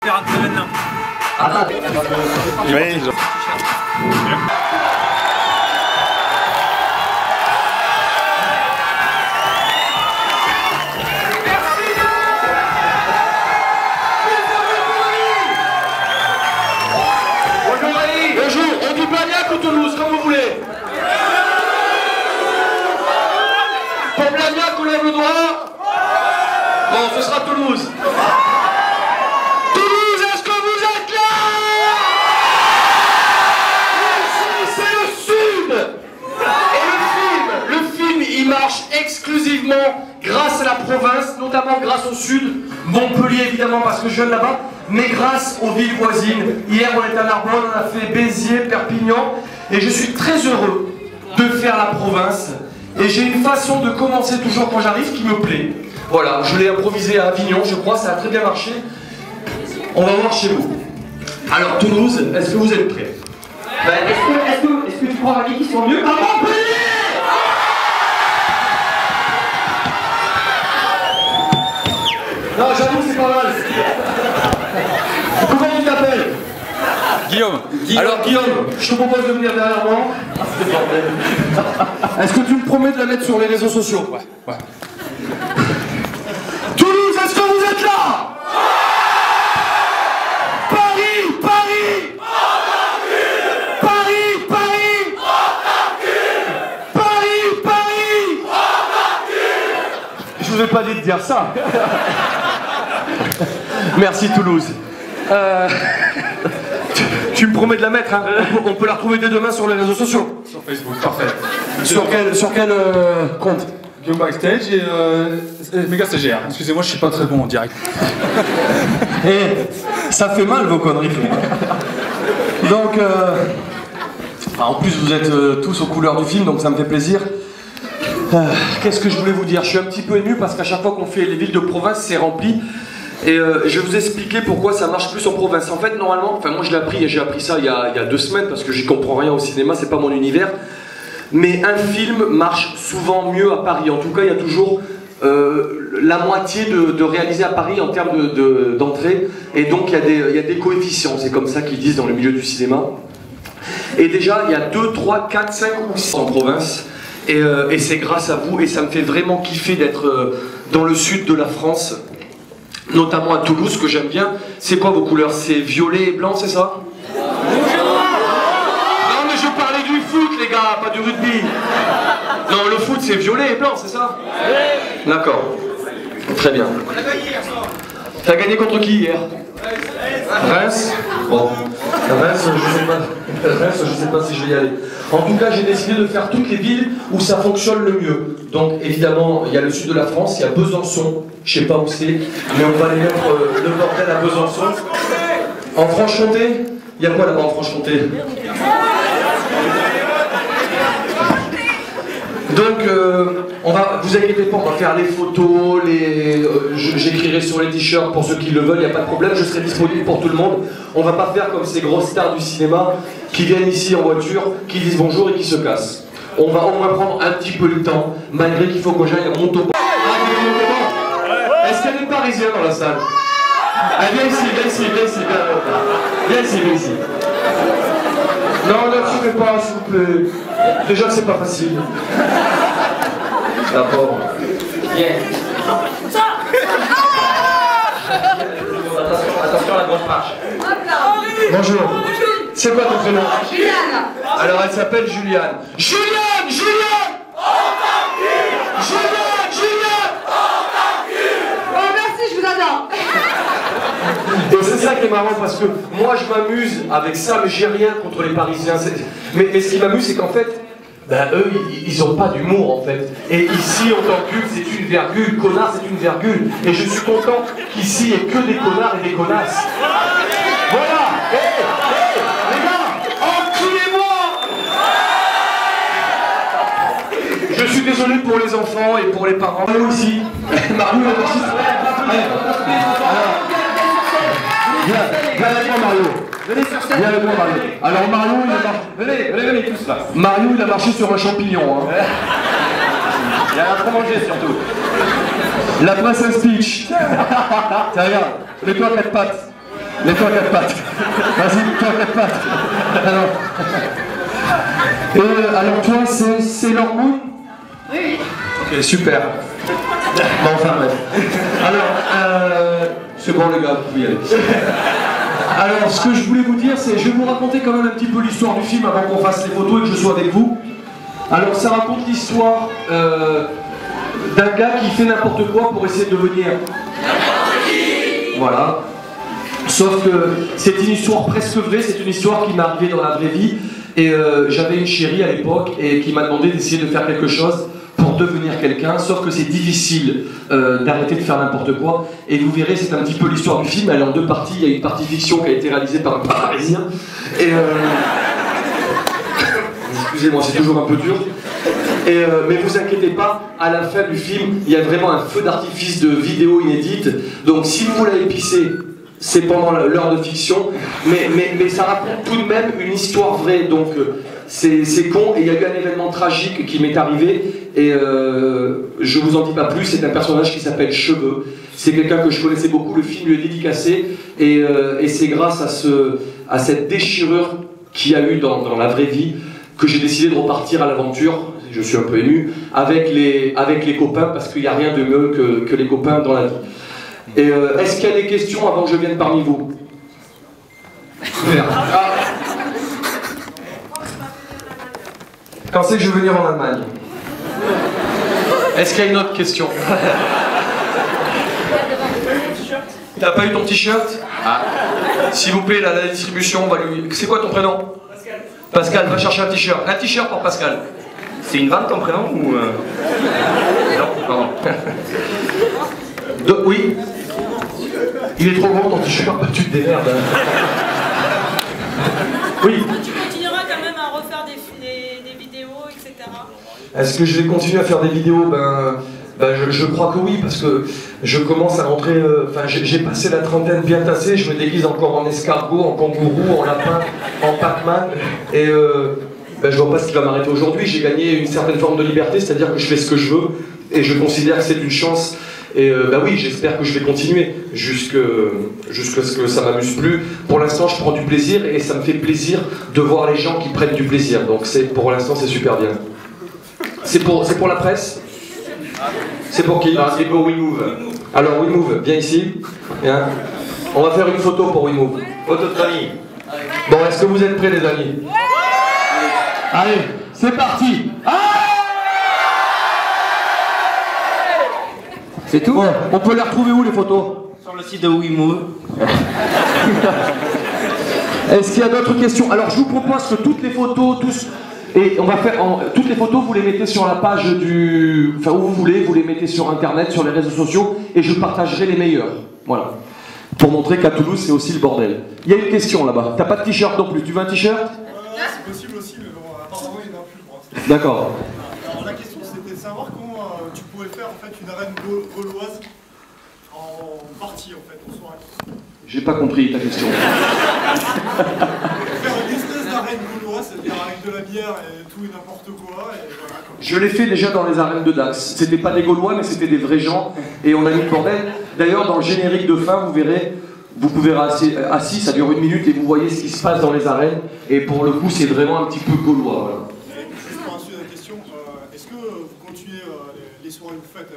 Oui. Bonjour, on dit Blagnac ou Toulouse, comme vous voulez. Pour Blagnac, on lève le doigt. Bon, ce sera Toulouse. Toulouse, est-ce que vous êtes là? C'est le Sud. Et le film, il marche exclusivement grâce à la province, notamment grâce au Sud, Montpellier évidemment parce que je viens de là-bas, mais grâce aux villes voisines. Hier on était à Narbonne, on a fait Béziers, Perpignan, et je suis très heureux de faire la province. Et j'ai une façon de commencer toujours quand j'arrive qui me plaît. Voilà, je l'ai improvisé à Avignon, je crois, ça a très bien marché. On va voir chez vous. Alors Toulouse, est-ce que vous êtes prêts? Est-ce que tu crois, Rami, qu'ils sont mieux à Montpellier? Non, j'avoue, c'est pas mal. Comment tu t'appelles? Guillaume. Alors Guillaume, je te propose de venir derrière moi. Est-ce que tu me promets de la mettre sur les réseaux sociaux? Ouais. Toulouse, est-ce que vous êtes là? Paris, Paris, Paris, Paris, Paris, Paris. Je vous ai pas dit de dire ça. Merci Toulouse. Tu me promets de la mettre, hein? On peut la retrouver dès demain sur les réseaux sociaux. Sur Facebook, parfait. Sur quel compte? Guillaume Backstage et méga stagiaire. Excusez-moi, je suis pas très bon en direct. Et ça fait mal vos conneries. Donc, en plus vous êtes tous aux couleurs du film, donc ça me fait plaisir. Qu'est-ce que je voulais vous dire? Je suis un petit peu ému parce qu'à chaque fois qu'on fait les villes de province, c'est rempli. Et je vais vous expliquer pourquoi ça marche plus en province. En fait, normalement, enfin moi je l'ai appris et j'ai appris ça il y a 2 semaines parce que j'y comprends rien au cinéma, c'est pas mon univers. Mais un film marche souvent mieux à Paris. En tout cas, il y a toujours la moitié de réalisé à Paris en termes d'entrée. Et donc, il y a des coefficients. C'est comme ça qu'ils disent dans le milieu du cinéma. Et déjà, il y a 2, 3, 4, 5 ou 6 en province. Et c'est grâce à vous. Et ça me fait vraiment kiffer d'être dans le sud de la France. Notamment à Toulouse, que j'aime bien. C'est quoi vos couleurs? C'est violet et blanc, c'est ça? Non mais je parlais du foot les gars, pas du rugby. Non, le foot c'est violet et blanc, c'est ça? D'accord. Très bien. T'as gagné contre qui hier? Reims? Bon. Reims, je sais pas si je vais y aller. En tout cas, j'ai décidé de faire toutes les villes où ça fonctionne le mieux. Donc évidemment, il y a le sud de la France, il y a Besançon, je sais pas où c'est, mais on va aller mettre le bordel à Besançon. En Franche-Comté, il y a quoi là-bas en Franche-Comté? Donc, vous inquiétez pas, on va faire les photos, j'écrirai sur les t-shirts pour ceux qui le veulent, il n'y a pas de problème, je serai disponible pour tout le monde. On va pas faire comme ces grosses stars du cinéma qui viennent ici en voiture, qui disent bonjour et qui se cassent. On va au moins prendre un petit peu le temps, malgré qu'il faut que j'aille à Montauban. Est-ce qu'il y a des Parisiens dans la salle? Ah, viens ici, viens ici, viens ici, viens ici, viens ici. Non, ne t'occupez pas, s'il vous plaît. Déjà que c'est pas facile. La pauvre. Viens. Attention à la grosse marche. Bonjour. C'est quoi ton prénom? Juliane. Alors elle s'appelle Juliane. Juliane! Juliane! Juliane! Juliane! Oh merci, je vous adore. Et c'est ça qui est marrant parce que moi je m'amuse avec ça, mais j'ai rien contre les Parisiens. Mais ce qui m'amuse, c'est qu'en fait, ben, eux, ils ont pas d'humour en fait. Et ici, on t'encule, c'est une virgule, connard, c'est une virgule. Et je suis content qu'ici, il n'y ait que des connards et des connasses. Voilà! Les gars, enculez-moi! Je suis désolé pour les enfants et pour les parents. Nous ici, Mario, il est viens avec moi Mario. Venez sur scène. Viens avec moi Mario. Alors Mario, il a marché. Venez tous là. Mario, il a marché sur un champignon. Hein. Il a rien trop mangé surtout. La princesse Peach. Tiens, regarde. Mets-toi à 4 pattes. Mets-toi à quatre pattes. Vas-y, mets-toi à quatre pattes. Alors toi, c'est Sailor Moon? Oui, oui. Ok, super. Bon, enfin bref. Alors, c'est bon les gars, vous pouvez y aller. Alors, ce que je voulais vous dire, c'est, je vais vous raconter quand même un petit peu l'histoire du film avant qu'on fasse les photos et que je sois avec vous. Alors, ça raconte l'histoire d'un gars qui fait n'importe quoi pour essayer de devenir... Voilà. Sauf que c'est une histoire presque vraie, c'est une histoire qui m'est arrivée dans la vraie vie. Et j'avais une chérie à l'époque et qui m'a demandé d'essayer de faire quelque chose pour devenir quelqu'un, sauf que c'est difficile d'arrêter de faire n'importe quoi. Et vous verrez, c'est un petit peu l'histoire du film, elle est en deux parties. Il y a une partie fiction qui a été réalisée par un Parisien. Et excusez-moi, c'est toujours un peu dur. Mais vous inquiétez pas, à la fin du film, il y a vraiment un feu d'artifice de vidéo inédite. Donc si vous l'avez pissé, c'est pendant l'heure de fiction, mais ça raconte tout de même une histoire vraie, donc c'est con, et il y a eu un événement tragique qui m'est arrivé, et je vous en dis pas plus, c'est un personnage qui s'appelle Cheveux, c'est quelqu'un que je connaissais beaucoup, le film lui est dédicacé, et c'est grâce à cette déchirure qu'il y a eu dans la vraie vie, que j'ai décidé de repartir à l'aventure, je suis un peu ému, avec les copains, parce qu'il n'y a rien de mieux que les copains dans la vie. Et est-ce qu'il y a des questions avant que je vienne parmi vous? Super. Quand c'est que je vais venir en Allemagne? Est-ce qu'il y a une autre question? T'as pas eu ton t-shirt? S'il vous plaît, la distribution, on va lui... C'est quoi ton prénom? Pascal. Pascal, va chercher un t-shirt. Un t-shirt pour Pascal. C'est une vanne ton prénom ou... Non, pardon. Oui. Il est trop grand ton t-shirt, tu te démerdes. Oui. Tu continueras quand même à refaire des vidéos, etc. Est-ce que je vais continuer à faire des vidéos? Je crois que oui, parce que je commence à rentrer... j'ai passé la trentaine bien tassée, je me déguise encore en escargot, en kangourou, en lapin, en Pac-Man, et je vois pas ce qui va m'arrêter aujourd'hui. J'ai gagné une certaine forme de liberté, c'est-à-dire que je fais ce que je veux, et je considère que c'est une chance. Et oui, j'espère que je vais continuer jusqu'à ce que ça m'amuse plus. Pour l'instant, je prends du plaisir et ça me fait plaisir de voir les gens qui prennent du plaisir. Donc pour l'instant, c'est super bien. C'est pour la presse? C'est pour qui? C'est pour WeMove. Alors WeMove, viens ici. Viens. On va faire une photo pour WeMove. Photo de famille. Bon, est-ce que vous êtes prêts, les amis? Allez, c'est parti. C'est tout? Bon, on peut les retrouver où les photos? Sur le site de WeMove. Est-ce qu'il y a d'autres questions? Alors je vous propose que toutes les photos, et on va faire toutes les photos, vous les mettez sur la page où vous voulez, vous les mettez sur internet, sur les réseaux sociaux, et je partagerai les meilleurs. Voilà. Pour montrer qu'à Toulouse c'est aussi le bordel. Il y a une question là-bas. T'as pas de t-shirt non plus. Tu veux un t-shirt? C'est possible aussi, mais bon, apparemment il n'y en a plus, je crois. D'accord. Alors la question c'était de savoir comment tu pouvais faire en fait une arène gauloise en partie en fait, en soirée. J'ai pas compris ta question. Faire une espèce d'arène gauloise, c'est-à-dire avec de la bière et tout et n'importe quoi, et voilà quoi. Je l'ai fait déjà dans les arènes de Dax. C'était pas des Gaulois, mais c'était des vrais gens. Et on a mis le bordel. D'ailleurs, dans le générique de fin, vous verrez, vous pouvez rester assis, ça dure 1 minute, et vous voyez ce qui se passe dans les arènes. Et pour le coup, c'est vraiment un petit peu gaulois. Voilà. Juste pour un sujet de question, est-ce que vous continuez les soirées que vous faites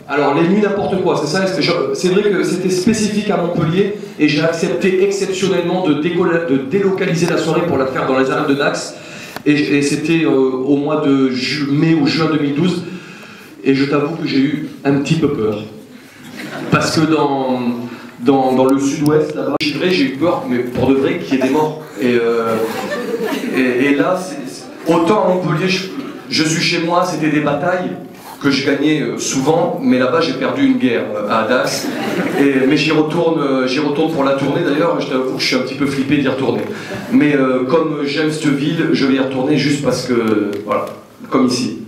Alors, les nuits n'importe quoi, c'est ça. C'est vrai que c'était spécifique à Montpellier, et j'ai accepté exceptionnellement de délocaliser la soirée pour la faire dans les arènes de Dax. Et c'était au mois de mai ou juin 2012, et je t'avoue que j'ai eu un petit peu peur. Parce que dans le sud-ouest, là-bas, j'ai eu peur, mais pour de vrai, qu'il y ait des morts. Et là, autant à Montpellier, je suis chez moi, c'était des batailles que je gagnais souvent, mais là-bas, j'ai perdu une guerre à Dax. Mais j'y retourne pour la tournée, d'ailleurs, je t'avoue que je suis un petit peu flippé d'y retourner. Mais comme j'aime cette ville, je vais y retourner juste parce que, voilà, comme ici.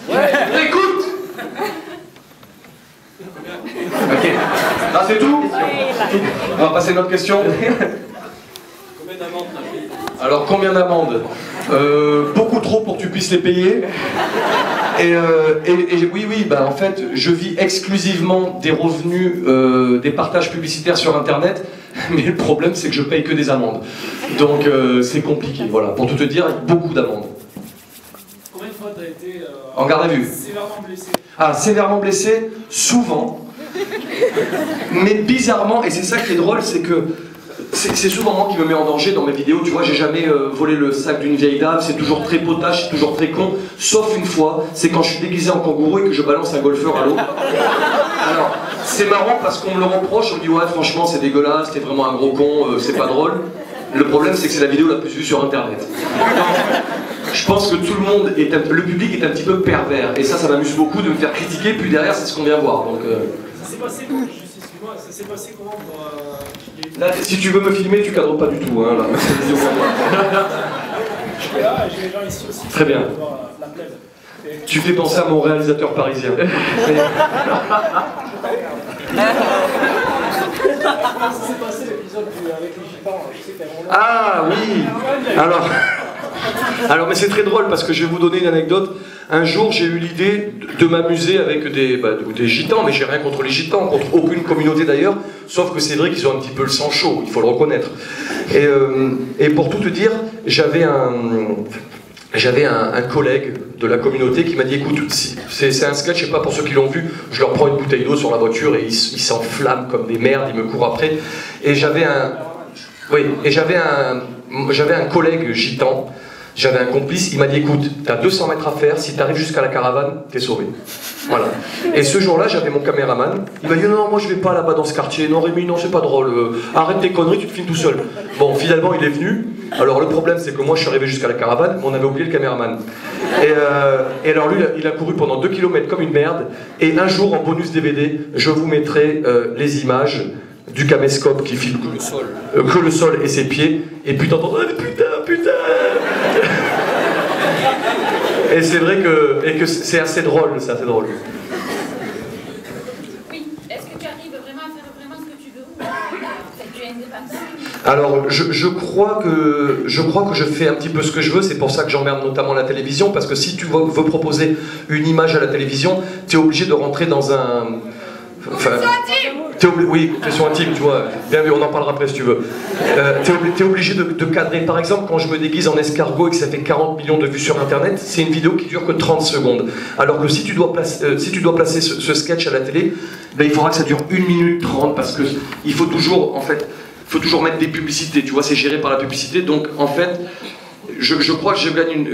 Ouais. Écoute. Ok. Ah, c'est tout? On va passer à une autre question. Combien d'amendes t'as payé? Alors, combien d'amendes? Beaucoup trop pour que tu puisses les payer. Oui, bah en fait, je vis exclusivement des revenus, des partages publicitaires sur Internet, mais le problème c'est que je paye que des amendes. Donc c'est compliqué, voilà. Pour tout te dire, beaucoup d'amendes. Combien de fois t'as été en garde à vue? Sévèrement blessé? Ah, sévèrement blessé, souvent. Mais bizarrement, et c'est ça qui est drôle, c'est que c'est souvent moi qui me mets en danger dans mes vidéos, tu vois, j'ai jamais volé le sac d'une vieille dame, c'est toujours très potache, c'est toujours très con, sauf une fois, c'est quand je suis déguisé en kangourou et que je balance un golfeur à l'eau. Alors, c'est marrant parce qu'on me le reproche, on me dit ouais franchement c'est dégueulasse, t'es vraiment un gros con, c'est pas drôle. Le problème c'est que c'est la vidéo la plus vue sur internet. Je pense que tout le monde, le public est un petit peu pervers, et ça m'amuse beaucoup de me faire critiquer, puis derrière c'est ce qu'on vient voir. Donc, Ça s'est passé comment, excuse-moi, ça s'est passé comment pour... Là, si tu veux me filmer, tu cadres pas du tout, hein, là. Je suis là, et j'ai les gens ici aussi. Très bien. La plaide. Tu fais penser à mon réalisateur parisien. Comment ça s'est passé l'épisode avec les gitans? Ah oui. Alors mais c'est très drôle parce que je vais vous donner une anecdote. Un jour j'ai eu l'idée de m'amuser avec des gitans, mais j'ai rien contre les gitans, contre aucune communauté d'ailleurs, sauf que c'est vrai qu'ils ont un petit peu le sang chaud, il faut le reconnaître. Et pour tout te dire, j'avais un collègue de la communauté qui m'a dit écoute, c'est un sketch, je sais pas pour ceux qui l'ont vu, je leur prends une bouteille d'eau sur la voiture et ils s'enflamment comme des merdes, ils me courent après. Et j'avais un collègue gitan, j'avais un complice, il m'a dit écoute, t'as 200 mètres à faire, si t'arrives jusqu'à la caravane, t'es sauvé. Voilà. Et ce jour-là, j'avais mon caméraman, il m'a dit non, moi je vais pas là-bas dans ce quartier, non Rémi, non c'est pas drôle, arrête tes conneries, tu te filmes tout seul. Bon, finalement il est venu, alors le problème c'est que moi je suis arrivé jusqu'à la caravane, mais on avait oublié le caméraman. Et alors lui, il a couru pendant 2 km comme une merde, et un jour en bonus DVD, je vous mettrai les images du caméscope qui filme que le sol et ses pieds, et puis t'entends oh, putain. Et c'est vrai que c'est assez drôle, c'est assez drôle. Oui, est-ce que tu arrives vraiment à faire vraiment ce que tu veux ou tu as une dépense? Alors, je crois que je fais un petit peu ce que je veux, c'est pour ça que j'emmerde notamment la télévision, parce que si tu veux proposer une image à la télévision, tu es obligé de rentrer dans un... Oui, question intime, tu vois. Bien, mais on en parlera après si tu veux. T'es obligé de cadrer. Par exemple, quand je me déguise en escargot et que ça fait 40 millions de vues sur Internet, c'est une vidéo qui dure que 30 secondes. Alors que si tu dois placer ce sketch à la télé, ben, il faudra que ça dure 1 minute 30 parce que il faut toujours, en fait, mettre des publicités. Tu vois, c'est géré par la publicité. Donc, en fait, je crois que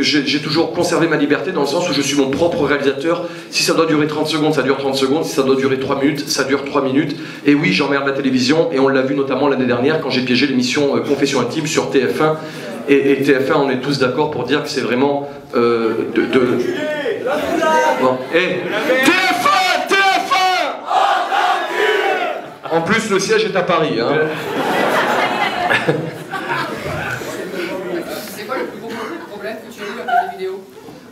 j'ai toujours conservé ma liberté dans le sens où je suis mon propre réalisateur. Si ça doit durer 30 secondes, ça dure 30 secondes. Si ça doit durer 3 minutes, ça dure 3 minutes. Et oui, j'emmerde la télévision, et on l'a vu notamment l'année dernière quand j'ai piégé l'émission Confession Intime sur TF1. Et TF1, on est tous d'accord pour dire que c'est vraiment bon. TF1 En plus, le siège est à Paris. Hein.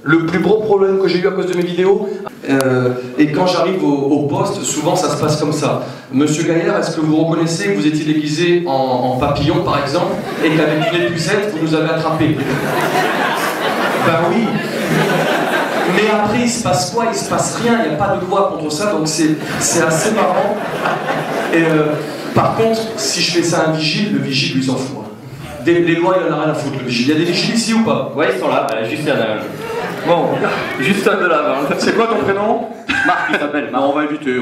Le plus gros problème que j'ai eu à cause de mes vidéos, et quand j'arrive au poste, souvent ça se passe comme ça. Monsieur Gaillard, est-ce que vous reconnaissez que vous étiez déguisé en papillon par exemple, et qu'avec une épuisette, vous nous avez attrapés? Ben oui. Mais après, il se passe quoi? Il se passe rien, il n'y a pas de loi contre ça, donc c'est assez marrant. Et par contre, si je fais ça à un vigile, le vigile lui s'en fout. Les lois, il en a rien à foutre, le vigile. Il y a des vigiles ici ou pas? Ouais, ils sont là, juste un. Bon, juste un de là. C'est quoi ton prénom? Marc, il s'appelle. Non, on va éviter.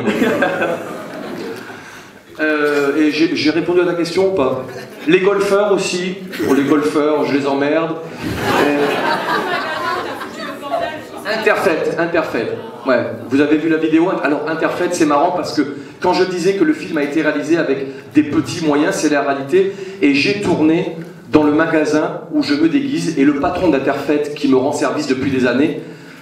Et j'ai répondu à ta question ou pas? Les golfeurs aussi. Pour les golfeurs, je les emmerde. Interfait. Ouais, vous avez vu la vidéo? Alors Interfait, c'est marrant parce que quand je disais que le film a été réalisé avec des petits moyens, c'est la réalité. Et j'ai tourné dans le magasin où je me déguise, et le patron d'Interfait, qui me rend service depuis des années,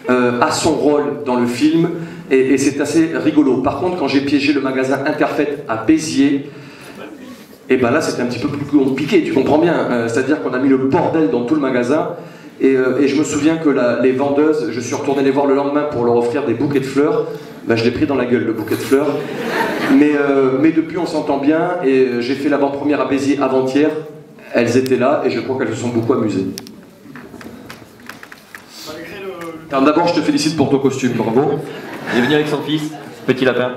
a son rôle dans le film, et c'est assez rigolo. Par contre, quand j'ai piégé le magasin Interfait à Béziers, et ben là c'était un petit peu plus compliqué, tu comprends bien. C'est-à-dire qu'on a mis le bordel dans tout le magasin, et je me souviens que les vendeuses, je suis retourné les voir le lendemain pour leur offrir des bouquets de fleurs. Ben, je l'ai pris dans la gueule, le bouquet de fleurs. Mais depuis on s'entend bien, et j'ai fait l'avant-première à Béziers avant-hier. Elles étaient là et je crois qu'elles se sont beaucoup amusées. Malgré le Alors d'abord, je te félicite pour ton costume, bravo. Il est venu avec son fils, petit lapin.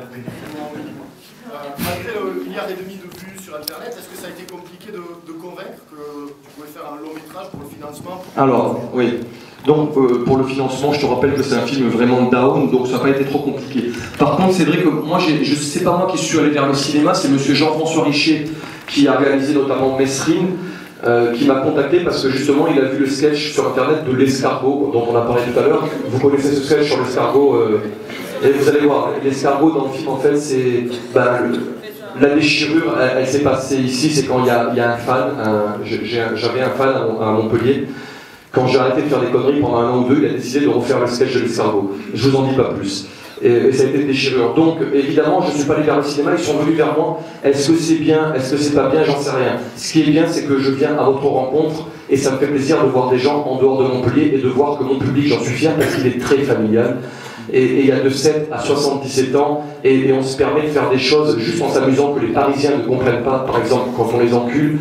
Malgré le milliard et demi de vues sur Internet, est-ce que ça a été compliqué de convaincre que tu pouvais faire un long métrage pour le financement? Alors, oui. Donc, pour le financement, je te rappelle que c'est un film vraiment down, donc ça n'a pas été trop compliqué. Par contre, c'est vrai que moi, c'est pas moi qui suis allé vers le cinéma, c'est monsieur Jean-François Richer, qui a réalisé notamment Mesrine, qui m'a contacté parce que justement, il a vu le sketch sur Internet de l'escargot, dont on a parlé tout à l'heure. Vous connaissez ce sketch sur l'escargot, et vous allez voir, l'escargot dans le film, en fait, c'est... la déchirure, elle s'est passée ici, c'est quand il y a un fan, j'avais un fan à Montpellier. Quand j'ai arrêté de faire des conneries pendant 1 an ou 2, il a décidé de refaire le sketch de l'escargot. Je vous en dis pas plus. Et ça a été une déchirure. Donc, évidemment, je ne suis pas allé vers le cinéma, ils sont venus vers moi. Est-ce que c'est bien? Est-ce que c'est pas bien? J'en sais rien. Ce qui est bien, c'est que je viens à votre rencontre et ça me fait plaisir de voir des gens en dehors de Montpellier et de voir que mon public, j'en suis fier parce qu'il est très familial. Et il y a de 7 à 77 ans, et on se permet de faire des choses juste en s'amusant que les Parisiens ne comprennent pas, par exemple, quand on les encule.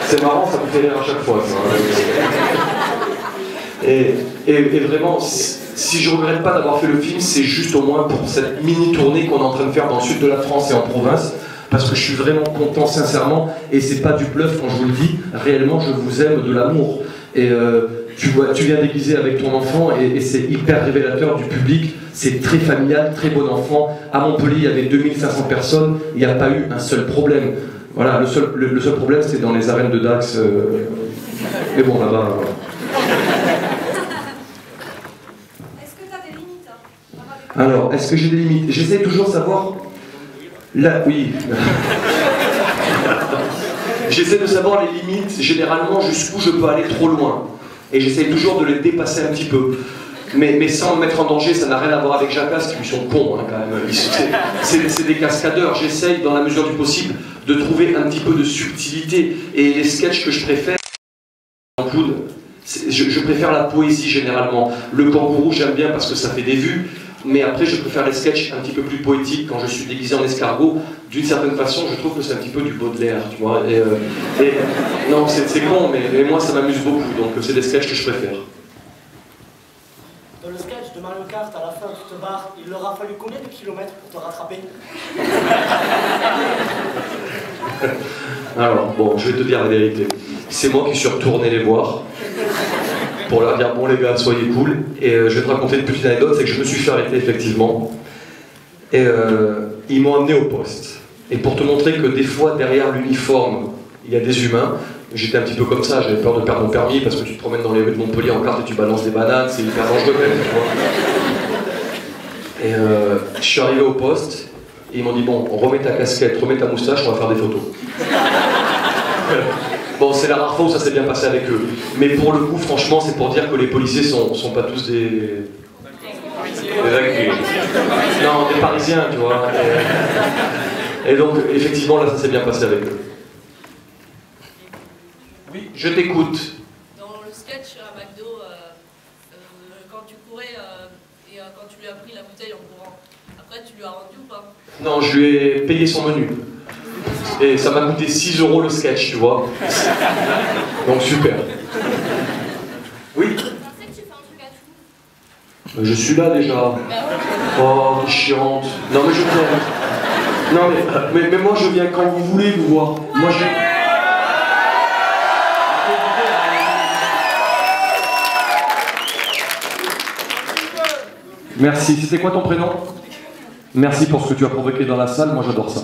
C'est marrant, ça me fait rire à chaque fois. Et vraiment, si je ne regrette pas d'avoir fait le film, c'est juste au moins pour cette mini-tournée qu'on est en train de faire dans le sud de la France et en province, parce que je suis vraiment content, sincèrement, et c'est pas du bluff quand je vous le dis, réellement je vous aime de l'amour. Et tu viens déguiser avec ton enfant, et c'est hyper révélateur du public, c'est très familial, très bon enfant. À Montpellier, il y avait 2500 personnes, il n'y a pas eu un seul problème. Voilà, le seul problème, c'est dans les arènes de Dax. Mais bon, là-bas... Est-ce que tu as des limites Alors, est-ce que j'ai des limites? J'essaie toujours de savoir... Là, oui. J'essaie de savoir les limites, généralement, jusqu'où je peux aller trop loin. Et j'essaie toujours de les dépasser un petit peu. Mais sans me mettre en danger, ça n'a rien à voir avec Jackass, qui sont cons, hein, quand même. C'est des cascadeurs. J'essaye, dans la mesure du possible, de trouver un petit peu de subtilité. Et les sketchs que je préfère, je préfère la poésie généralement. Le kangourou, j'aime bien parce que ça fait des vues. Mais après, je préfère les sketchs un petit peu plus poétiques quand je suis déguisé en escargot. D'une certaine façon, je trouve que c'est un petit peu du Baudelaire, tu vois. Non, c'est con, mais moi, ça m'amuse beaucoup. Donc, c'est des sketchs que je préfère. Dans le sketch de Mario Kart, à la fin, tu te barres. Il leur a fallu combien de kilomètres pour te rattraper? Alors, bon, je vais te dire la vérité. C'est moi qui suis retourné les voir pour leur dire, bon les gars, soyez cool. Et je vais te raconter une petite anecdote, c'est que je me suis fait arrêter effectivement. Et ils m'ont amené au poste. Et pour te montrer que des fois, derrière l'uniforme, il y a des humains, j'étais un petit peu comme ça, j'avais peur de perdre mon permis parce que tu te promènes dans les rues de Montpellier en carte et tu balances des bananes, c'est hyper dangereux quand même, tu vois. Et je suis arrivé au poste, et ils m'ont dit, bon, remets ta casquette, remets ta moustache, on va faire des photos. Bon, c'est la rare fois où ça s'est bien passé avec eux. Mais pour le coup, franchement, c'est pour dire que les policiers sont pas tous des... Non, des Parisiens, tu vois. Et donc, effectivement, là, ça s'est bien passé avec eux. Oui, je t'écoute. Dans le sketch à McDo, quand tu courais et quand tu lui as pris la bouteille en courant, après tu lui as rendu ou pas? Non, je lui ai payé son menu. Et ça m'a coûté 6 € le sketch, tu vois. Donc super. Oui. Je pensais que tu fais un truc à tout. Je suis là déjà. Oh, t'es chiante. Non mais je viens. Non mais moi je viens quand vous voulez vous voir. Moi je... Merci. C'était quoi ton prénom? Merci pour ce que tu as provoqué dans la salle, moi j'adore ça.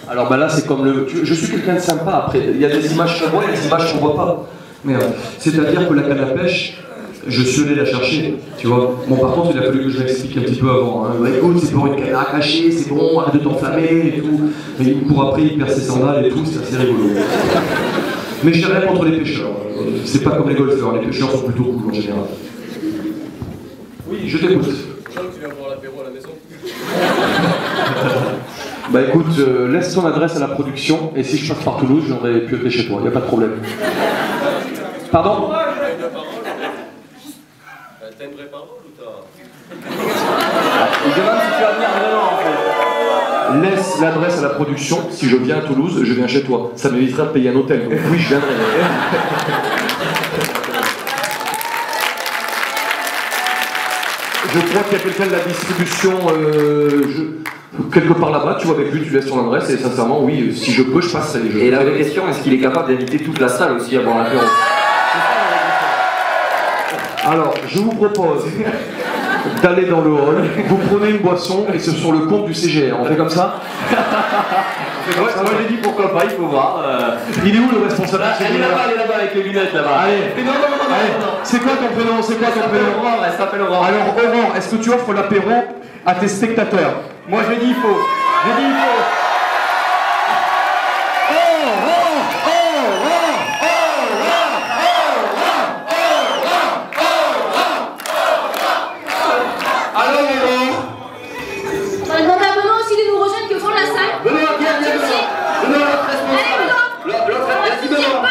Alors bah là c'est comme le... Je suis quelqu'un de sympa après, il y a des images qu'on voit, il y a des images qu'on voit pas. C'est-à-dire que la canne à pêche, je suis allé la chercher, tu vois. Bon par contre il a fallu que je l'explique un petit peu avant. Hein. Écoute, c'est pour une canne à cacher, c'est bon, arrête de t'enflammer et tout. Mais il court après, il perd ses sandales et tout, c'est assez rigolo. Mais j'ai rien contre les pêcheurs. C'est pas comme les golfeurs, les pêcheurs sont plutôt cool en général. Oui, je t'écoute. Je sens que tu viens voir l'apéro à la maison. Bah écoute, laisse ton adresse à la production, et si je passe par Toulouse, j'aurais pu être chez toi, y a pas de problème. Pardon? T'as une vraie parole ou t'as... Il demande si tu vas venir vraiment en fait. laisse l'adresse à la production. Si je viens à Toulouse, je viens chez toi. Ça m'évitera de payer un hôtel. Donc oui, je viendrai. Je crois qu'il y a quelqu'un de la distribution quelque part là-bas, tu vois avec lui, tu laisses ton adresse et sincèrement, oui, si je peux, je passerai. Et la vraie question, est-ce qu'il est capable d'inviter toute la salle aussi à boire l'apéro? Alors, je vous propose d'aller dans le hall, vous prenez une boisson et c'est sur le compte du CGR. On fait comme ça? Moi j'ai dit pourquoi pas, il faut voir. Il est où le responsable? Elle est là-bas avec les lunettes là-bas. Allez, non. C'est quoi ton prénom? Aurore, elle s'appelle Aurore. Alors Aurore, est-ce que tu offres l'apéro à tes spectateurs? Moi je dis il faut. On demande à Benoît aussi de nous rejoindre que font la salle. Benoît, viens, l'autre responsable. Merci Benoît.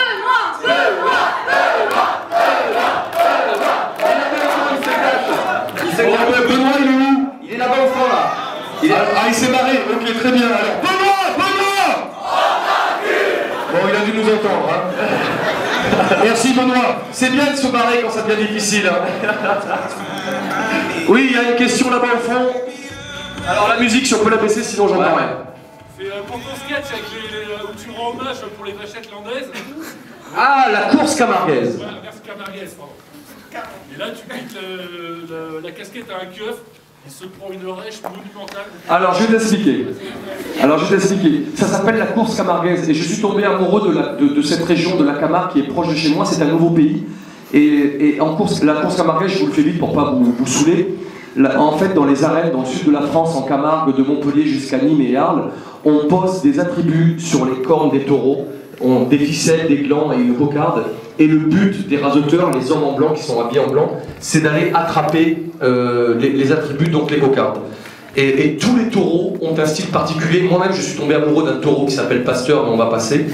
Benoît, il est où? Il est là-bas au fond là. Il s'est barré, ok, très bien. Alors, Benoît! Bon, il a dû nous entendre, hein. Merci Benoît. C'est bien de se barrer quand ça devient difficile. Hein. Oui, il y a une question là-bas au fond. Alors la musique, si on peut la baisser, sinon j'entends rien. C'est pour ton sketch avec où tu rends hommage pour les vachettes landaises. Ah, la course camarguaise. Ouais, la course camarguaise, pardon. Et là, tu quittes la casquette à un keuf, il se prend une rêche monumentale. Alors, je vais t'expliquer. Ça s'appelle la course camarguaise. Et je suis tombé amoureux de cette région de la Camargue qui est proche de chez moi. C'est un nouveau pays. Et la course camarguaise, je vous le fais vite pour pas vous saouler. En fait, dans les arènes, dans le sud de la France, en Camargue, de Montpellier jusqu'à Nîmes et Arles, on pose des attributs sur les cornes des taureaux. Des ficelles, des glands et une cocarde. Et le but des raseteurs, les hommes en blanc qui sont habillés en blanc, c'est d'aller attraper les attributs, donc les cocardes. Et tous les taureaux ont un style particulier. Moi-même, je suis tombé amoureux d'un taureau qui s'appelle Pasteur, mais on va passer.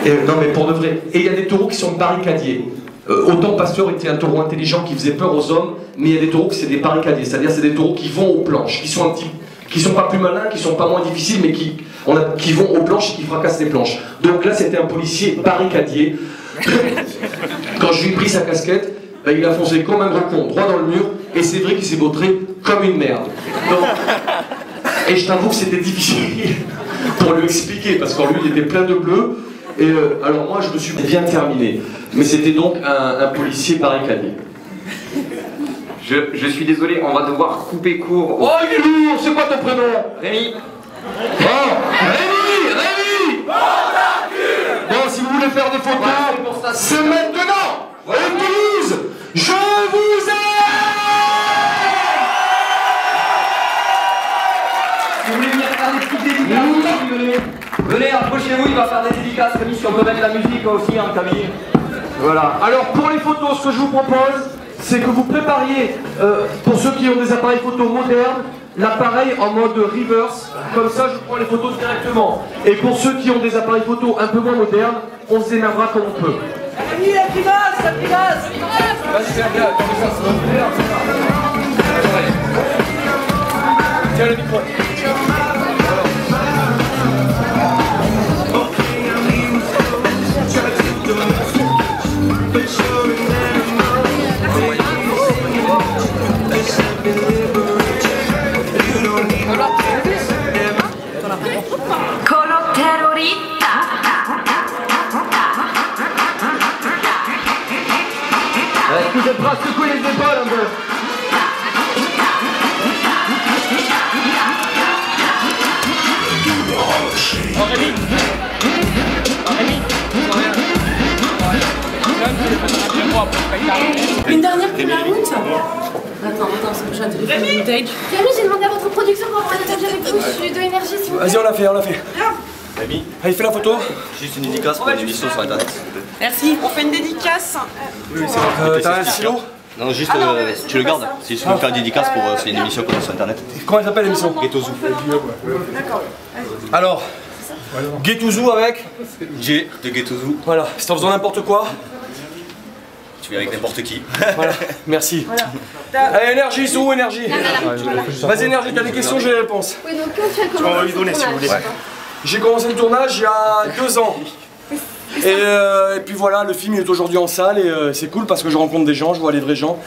Non, mais pour de vrai. Et il y a des taureaux qui sont barricadiers. Autant Pasteur était un taureau intelligent qui faisait peur aux hommes, mais il y a des taureaux qui sont des barricadiers. C'est-à-dire c'est des taureaux qui vont aux planches, qui sont pas plus malins, qui sont pas moins difficiles, mais qui vont aux planches et qui fracassent les planches. Donc là, c'était un policier barricadier. Quand je lui ai pris sa casquette, il a foncé comme un gros con, droit dans le mur, et c'est vrai qu'il s'est vautré comme une merde. Donc, et je t'avoue que c'était difficile pour lui expliquer, parce qu'en lui, il était plein de bleu, et alors moi, je me suis bien terminé. Mais c'était donc un policier barricadier. Je suis désolé, on va devoir couper court. Oh, il est lourd, c'est quoi ton prénom? Rémi. Oh, Rémi. Bon, si vous voulez faire des photos, c'est maintenant. À Toulouse, je vous aime. Si vous voulez venir faire des petites dédicaces, venez, approchez-vous, il va faire des dédicaces. Rémi, si on peut mettre la musique aussi en cabine. Voilà. Alors pour les photos, ce que je vous propose, c'est que vous prépariez, pour ceux qui ont des appareils photo modernes, l'appareil en mode reverse, comme ça je prends les photos directement. Et pour ceux qui ont des appareils photo un peu moins modernes, on se démerdera comme on peut. Allez, la primasse. Tiens le micro. Est-ce que vous êtes prêts à secouer les épaules un peu? Une dernière pour la route. Attends, c'est j'ai un téléphone de vintage. Rémi, j'ai demandé à votre production pour avoir un étage avec vous. Je suis de énergie, s'il vous plaît. Vas-y, on l'a fait. Rémi, Allez, fais la photo. juste une dédicace pour une émission sur internet, s'il te plaît. Merci. On fait une dédicace. Oui, t'as un stylo? Non, juste, tu le gardes. Si tu veux me faire une dédicace pour c'est une émission qu'on a sur internet. Comment elle s'appelle l'émission? Ghetto Zoo. Alors, Ghetto Zoo avec G de Ghetto Zoo. Voilà, si t'en faisant n'importe quoi, Tu viens avec n'importe qui. Voilà, merci. Allez, énergie, c'est où énergie? Vas-y, énergie, t'as des questions, j'ai les réponses. Oui, donc quand tu as commencé lui donner si vous voulez. J'ai commencé le tournage il y a 2 ans. Et puis voilà, le film il est aujourd'hui en salle et c'est cool parce que je rencontre des gens, je vois les vrais gens.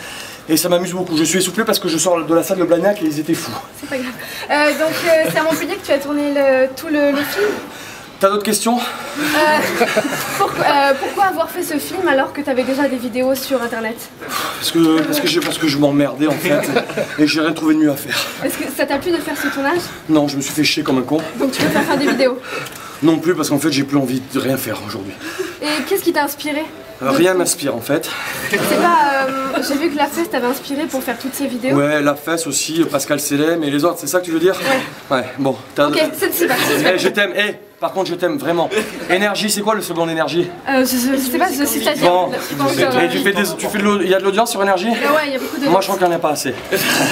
Et ça m'amuse beaucoup. Je suis essoufflé parce que je sors de la salle de Blagnac et ils étaient fous. C'est pas grave. Donc c'est à Montpellier que tu as tourné tout le film. T'as d'autres questions? Pourquoi avoir fait ce film alors que tu avais déjà des vidéos sur internet? Parce que je m'emmerdais en fait et j'ai rien trouvé de mieux à faire. Est-ce que ça t'a plu de faire ce tournage? Non, je me suis fait chier comme un con. Donc tu veux faire des vidéos? Non plus parce qu'en fait j'ai plus envie de rien faire aujourd'hui. Et qu'est-ce qui t'a inspiré? Rien m'inspire en fait. C'est pas... j'ai vu que La Fesse t'avait inspiré pour faire toutes ces vidéos. Ouais, La Fesse aussi, Pascal Célem et les autres, c'est ça que tu veux dire? Ouais. Ouais, bon. Ok, c'est parti. Je t'aime, par contre je t'aime vraiment. Énergie, c'est quoi le second énergie? Je sais pas, je sais pas dire. Bon, et tu fais il y a de l'audience sur énergie? Ouais, il y a beaucoup de... Moi je crois qu'il n'y en a pas assez.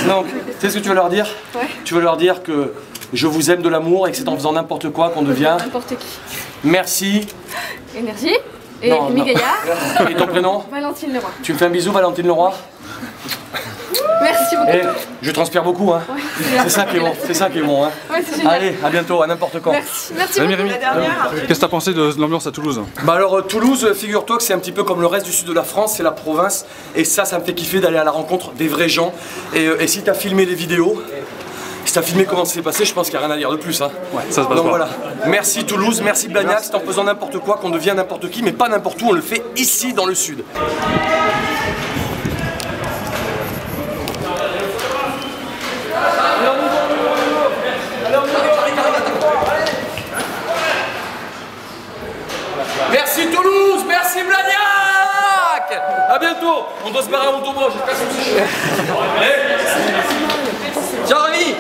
Donc, tu sais ce que tu veux leur dire? Ouais. Tu veux leur dire que je vous aime de l'amour et que c'est en faisant n'importe quoi qu'on devient... N'importe qui. Merci. Énergie. Et Mimi Gaillard. Et ton prénom? Valentine Leroy. Tu me fais un bisou, Valentine Leroy? Merci beaucoup. Et je transpire beaucoup, hein. Ouais, c'est ça qui est bon, c'est ça qui est bon, hein. Ouais, c'est génial. Allez, à bientôt, à n'importe quand. Merci beaucoup. Rémi, qu'est-ce que t'as pensé de l'ambiance à Toulouse? Bah alors Toulouse, figure-toi que c'est un petit peu comme le reste du sud de la France, c'est la province. Et ça me fait kiffer d'aller à la rencontre des vrais gens. Et si t'as filmé les vidéos, si t'as filmé comment ça s'est passé, je pense qu'il n'y a rien à dire de plus, hein. Ouais, ça se passe donc pas. Voilà. Merci Toulouse, merci Blagnac, c'est en faisant n'importe quoi qu'on devient n'importe qui, mais pas n'importe où, on le fait ici dans le sud. Merci Toulouse, merci Blagnac. A bientôt, on doit se barrer à Montauban, j'espère que c'est ciao Rémi.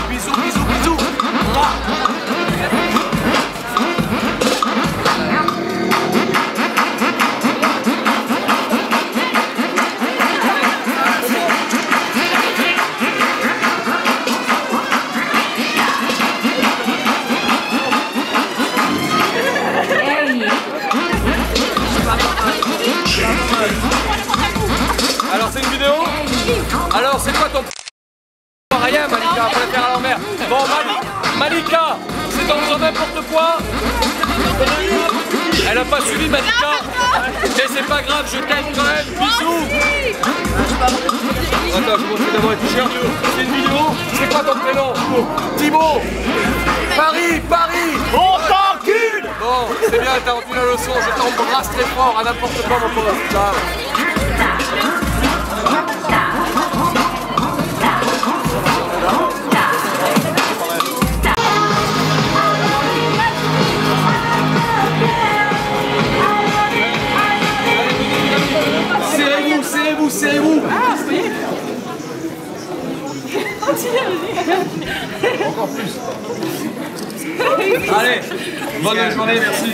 Bisous, bisous, bisous. Alors c'est une vidéo? Alors c'est quoi ton... Rien Malika, on va la faire à l'envers. Bon Malika, c'est en faisant n'importe quoi. Elle a pas suivi Malika. Mais c'est pas grave, je t'aime quand même. Bisous. Attends, je vais montrer d'abord les t-shirts. C'est une vidéo. C'est quoi ton prénom? Thibaut. Paris. On t'encule. Bon, c'est bien, t'as entendu la leçon. Je t'embrasse très fort à n'importe quoi mon pote. Ciao. Serrez-vous. Encore plus. Allez, bonne journée, merci.